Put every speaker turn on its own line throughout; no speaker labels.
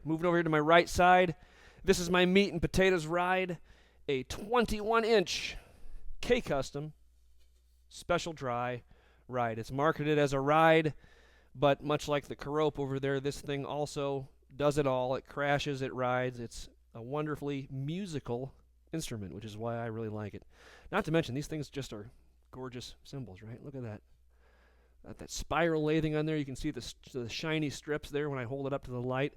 Moving over here to my right side, this is my meat and potatoes ride, a 21-inch K-Custom special dry ride. It's marketed as a ride, but much like the Carope over there, this thing also does it all. It crashes, it rides. It's a wonderfully musical instrument, which is why I really like it. Not to mention, these things just are gorgeous cymbals, right? Look at that. That spiral lathing on there. You can see the shiny strips there when I hold it up to the light.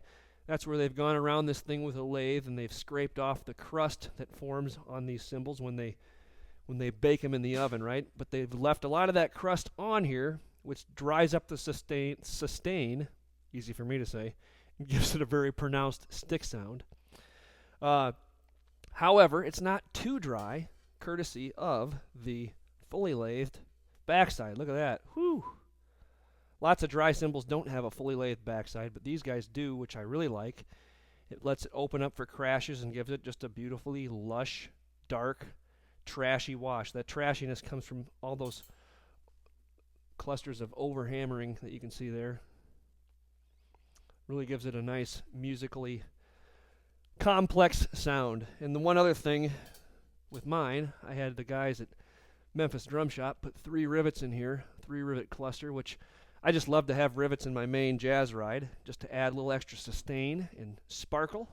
That's where they've gone around this thing with a lathe and they've scraped off the crust that forms on these cymbals when they bake them in the oven, right? But they've left a lot of that crust on here, which dries up the sustain, easy for me to say, and gives it a very pronounced stick sound. However, it's not too dry, courtesy of the fully lathed backside. Look at that. Whew. Lots of dry cymbals don't have a fully lathed backside, but these guys do, which I really like. It lets it open up for crashes and gives it just a beautifully lush, dark, trashy wash. That trashiness comes from all those clusters of overhammering that you can see there. Really gives it a nice musically complex sound. And the one other thing with mine, I had the guys at Memphis Drum Shop put 3 rivets in here, 3 rivet cluster, which I just love to have rivets in my main jazz ride, just to add a little extra sustain and sparkle.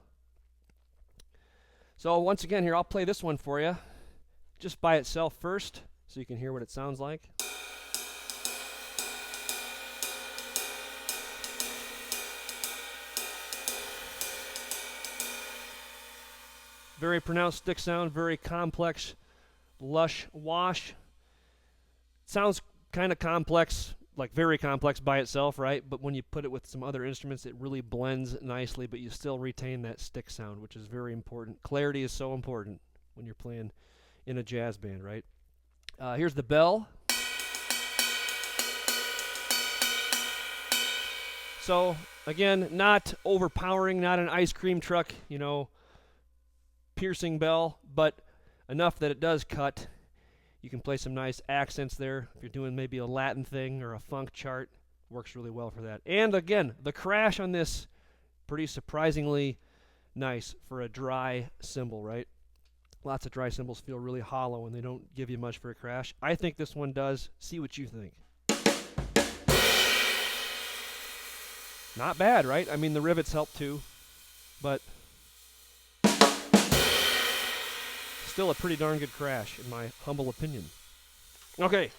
So once again here, I'll play this one for you, just by itself first, so you can hear what it sounds like. Very pronounced stick sound, very complex, lush wash. Sounds kind of complex, like very complex by itself, right? But when you put it with some other instruments, it really blends nicely, but you still retain that stick sound, which is very important. Clarity is so important when you're playing in a jazz band, right? Here's the bell. So, again, not overpowering, not an ice cream truck, piercing bell, but enough that it does cut. You can play some nice accents there. If you're doing maybe a Latin thing or a funk chart, works really well for that. And again, the crash on this, pretty surprisingly nice for a dry cymbal, right? Lots of dry cymbals feel really hollow and they don't give you much for a crash. I think this one does. See what you think. Not bad, right? I mean, the rivets help too, but still a pretty darn good crash, in my humble opinion. Okay,